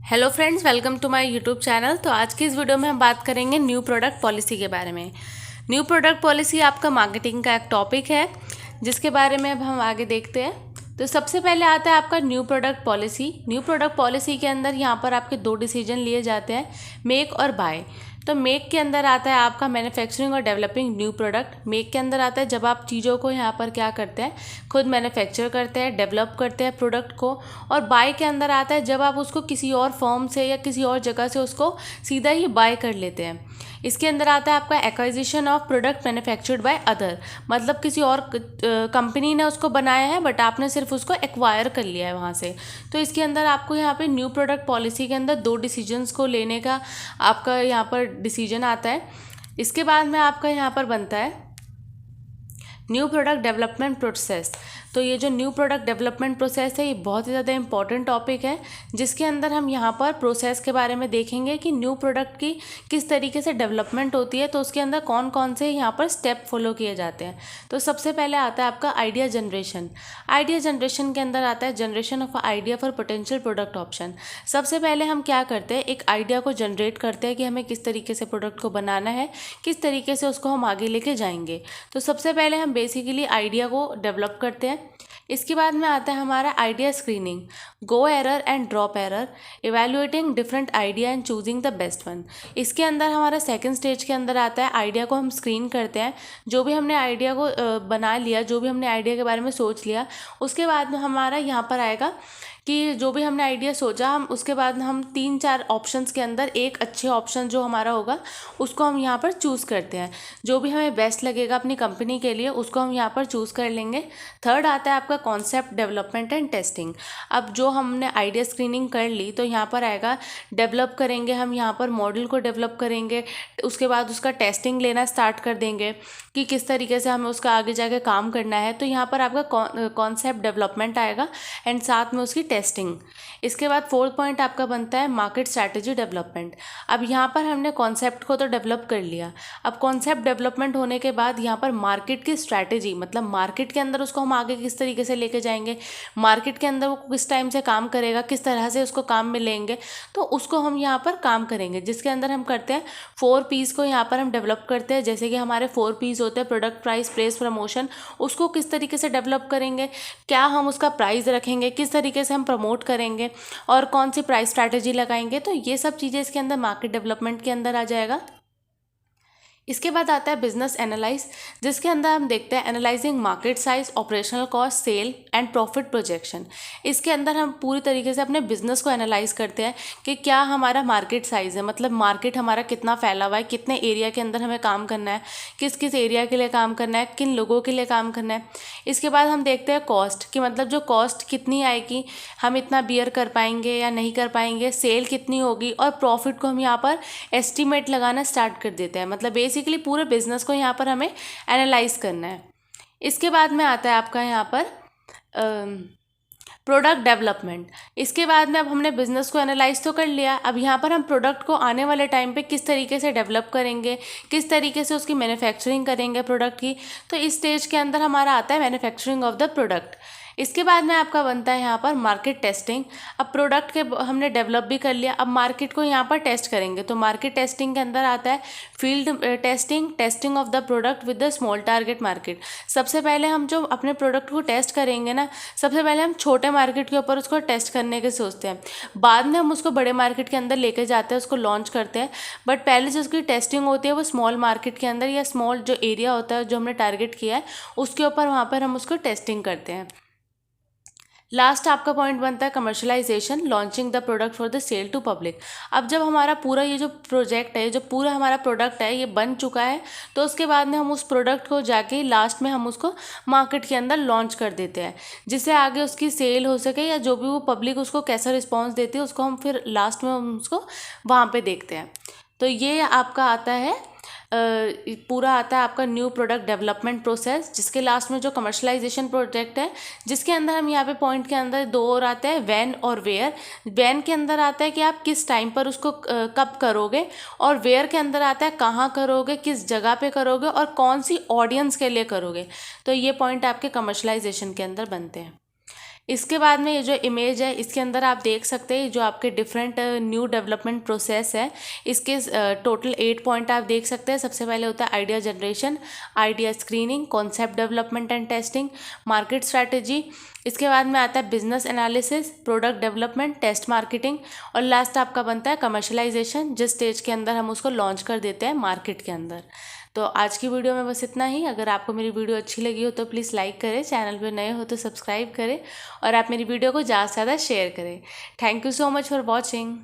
Hello friends, welcome to my YouTube channel. तो आज की इस वीडियो में हम बात करेंगे न्यू प्रोडक्ट पॉलिसी के बारे में। न्यू प्रोडक्ट पॉलिसी आपका मार्केटिंग का एक टॉपिक है जिसके बारे में अब हम आगे देखते हैं। तो सबसे पहले आता है आपका new product policy. New product policy के अंदर यहाँ पर आपके दो डिसीजन लिए जाते हैं, मेक और बाय। तो मेक के अंदर आता है आपका मैन्युफैक्चरिंग और डेवलपिंग न्यू प्रोडक्ट। मेक के अंदर आता है जब आप चीज़ों को यहाँ पर क्या करते हैं, खुद मैन्युफैक्चर करते हैं, डेवलप करते हैं प्रोडक्ट को। और बाय के अंदर आता है जब आप उसको किसी और फर्म से या किसी और जगह से उसको सीधा ही बाय कर लेते हैं। इसके अंदर आता है आपका acquisition of product manufactured by other, मतलब किसी और कंपनी ने उसको बनाया है बट आपने सिर्फ उसको एक्वायर कर लिया है वहाँ से। तो इसके अंदर आपको यहाँ पे न्यू प्रोडक्ट पॉलिसी के अंदर दो डिसीजंस को लेने का आपका यहाँ पर डिसीजन आता है। इसके बाद में आपका यहाँ पर बनता है न्यू प्रोडक्ट डेवलपमेंट प्रोसेस। तो ये जो न्यू प्रोडक्ट डेवलपमेंट प्रोसेस है ये बहुत ही ज़्यादा इंपॉर्टेंट टॉपिक है, जिसके अंदर हम यहाँ पर प्रोसेस के बारे में देखेंगे कि न्यू प्रोडक्ट की किस तरीके से डेवलपमेंट होती है। तो उसके अंदर कौन कौन से यहाँ पर स्टेप फॉलो किए जाते हैं। तो सबसे पहले आता है आपका आइडिया जनरेशन। आइडिया जनरेशन के अंदर आता है generation of idea for potential product option. सबसे पहले हम क्या करते हैं, एक आइडिया को जनरेट करते हैं कि हमें किस तरीके से प्रोडक्ट को बनाना है, किस तरीके से उसको हम आगे लेके जाएंगे। तो सबसे पहले हम बेसिकली आइडिया को डेवलप करते हैं। इसके बाद में आता है हमारा idea screening, go error and drop error, evaluating different idea and choosing the best one. इसके अंदर हमारा सेकंड स्टेज के अंदर आता है आइडिया को हम स्क्रीन करते हैं। जो भी हमने आइडिया को बना लिया, जो भी हमने आइडिया के बारे में सोच लिया, उसके बाद में हमारा यहाँ पर आएगा कि जो भी हमने आइडिया सोचा, हम उसके बाद हम 3-4 ऑप्शंस के अंदर एक अच्छे ऑप्शन जो हमारा होगा उसको हम यहाँ पर चूज़ करते हैं। जो भी हमें बेस्ट लगेगा अपनी कंपनी के लिए उसको हम यहाँ पर चूज़ कर लेंगे। थर्ड आता है आपका कॉन्सेप्ट डेवलपमेंट एंड टेस्टिंग। अब जो हमने आइडिया स्क्रीनिंग कर ली तो यहाँ पर आएगा डेवलप करेंगे, हम यहाँ पर मॉडल को डेवलप करेंगे। उसके बाद उसका टेस्टिंग लेना स्टार्ट कर देंगे कि किस तरीके से हमें उसका आगे जाके काम करना है। तो यहाँ पर आपका कॉन्सेप्ट डेवलपमेंट आएगा एंड साथ में उसकी टेस्टिंग। इसके बाद फोर्थ पॉइंट आपका बनता है मार्केट स्ट्रैटेजी डेवलपमेंट। अब यहाँ पर हमने कॉन्सेप्ट को तो डेवलप कर लिया, अब कॉन्सेप्ट डेवलपमेंट होने के बाद यहाँ पर मार्केट की स्ट्रैटेजी, मतलब मार्केट के अंदर उसको हम आगे किस तरीके से लेके जाएंगे, मार्केट के अंदर वो किस टाइम से काम करेगा, किस तरह से उसको काम मिलेंगे, तो उसको हम यहाँ पर काम करेंगे। जिसके अंदर हम करते हैं 4 पीस को यहाँ पर हम डेवलप करते हैं। जैसे कि हमारे 4 पीस होते हैं प्रोडक्ट, प्राइस, प्लेस, प्रमोशन। उसको किस तरीके से डेवलप करेंगे, क्या हम उसका प्राइस रखेंगे, किस तरीके से हम प्रमोट करेंगे और कौन सी प्राइस स्ट्रैटेजी लगाएंगे। तो ये सब चीज़ें इसके अंदर मार्केट डेवलपमेंट के अंदर आ जाएगा। इसके बाद आता है बिजनेस एनालाइज, जिसके अंदर हम देखते हैं analysing market size, operational cost, sale and profit projection. इसके अंदर हम पूरी तरीके से अपने बिजनेस को एनालाइज करते हैं कि क्या हमारा मार्केट साइज़ है, मतलब मार्केट हमारा कितना फैला हुआ है, कितने एरिया के अंदर हमें काम करना है, किस किस एरिया के लिए काम करना है, किन लोगों के लिए काम करना है। इसके बाद हम देखते हैं कॉस्ट कि मतलब जो कॉस्ट कितनी आएगी, हम इतना बियर कर पाएंगे या नहीं कर पाएंगे, सेल कितनी होगी, और प्रॉफिट को हम यहाँ पर एस्टिमेट लगाना स्टार्ट कर देते हैं। मतलब बेसिकली पूरे बिजनेस को यहाँ पर हमें एनालाइज करना है। इसके बाद में आता है आपका यहाँ पर प्रोडक्ट डेवलपमेंट। इसके बाद में अब हमने बिजनेस को एनालाइज तो कर लिया, अब यहाँ पर हम प्रोडक्ट को आने वाले टाइम पे किस तरीके से डेवलप करेंगे, किस तरीके से उसकी मैन्युफैक्चरिंग करेंगे प्रोडक्ट की। तो इस स्टेज के अंदर हमारा आता है मैन्युफैक्चरिंग ऑफ द प्रोडक्ट। इसके बाद में आपका बनता है यहाँ पर मार्केट टेस्टिंग। अब प्रोडक्ट के हमने डेवलप भी कर लिया, अब मार्केट को यहाँ पर टेस्ट करेंगे। तो मार्केट टेस्टिंग के अंदर आता है field testing, testing of the product with the small target market. सबसे पहले हम जो अपने प्रोडक्ट को टेस्ट करेंगे ना, सबसे पहले हम छोटे मार्केट के ऊपर उसको टेस्ट करने के सोचते हैं, बाद में हम उसको बड़े मार्केट के अंदर लेके जाते हैं, उसको लॉन्च करते हैं। बट पहले जो उसकी टेस्टिंग होती है वो स्मॉल मार्केट के अंदर या स्मॉल जो एरिया होता है जो हमने टारगेट किया है उसके ऊपर, वहाँ पर हम उसको टेस्टिंग करते हैं। लास्ट आपका पॉइंट बनता है commercialisation, launching the product for the sale to public. अब जब हमारा पूरा ये जो प्रोजेक्ट है, जो पूरा हमारा प्रोडक्ट है ये बन चुका है, तो उसके बाद में हम उस प्रोडक्ट को जाके लास्ट में हम उसको मार्केट के अंदर लॉन्च कर देते हैं, जिससे आगे उसकी सेल हो सके या जो भी वो पब्लिक उसको कैसा रिस्पॉन्स देती है उसको हम फिर लास्ट में हम उसको वहाँ पर देखते हैं। तो ये आपका आता है पूरा आता है आपका न्यू प्रोडक्ट डेवलपमेंट प्रोसेस, जिसके लास्ट में जो कमर्शलाइजेशन प्रोजेक्ट है, जिसके अंदर हम यहाँ पे पॉइंट के अंदर 2 और आते हैं, व्हेन और वेयर। व्हेन के अंदर आता है कि आप किस टाइम पर उसको कब करोगे, और वेयर के अंदर आता है कहाँ करोगे, किस जगह पे करोगे और कौन सी ऑडियंस के लिए करोगे। तो ये पॉइंट आपके कमर्शलाइजेशन के अंदर बनते हैं। इसके बाद में ये जो इमेज है इसके अंदर आप देख सकते हैं जो आपके डिफरेंट न्यू डेवलपमेंट प्रोसेस है। इसके टोटल 8 पॉइंट आप देख सकते हैं। सबसे पहले होता है idea generation, idea screening, concept development and testing, market strategy. इसके बाद में आता है business analysis, product development, test marketing, और लास्ट आपका बनता है कमर्शलाइजेशन, जिस स्टेज के अंदर हम उसको लॉन्च कर देते हैं मार्केट के अंदर। तो आज की वीडियो में बस इतना ही। अगर आपको मेरी वीडियो अच्छी लगी हो तो प्लीज़ लाइक करें, चैनल पे नए हो तो सब्सक्राइब करें, और आप मेरी वीडियो को ज़्यादा से ज़्यादा शेयर करें। Thank you so much for watching.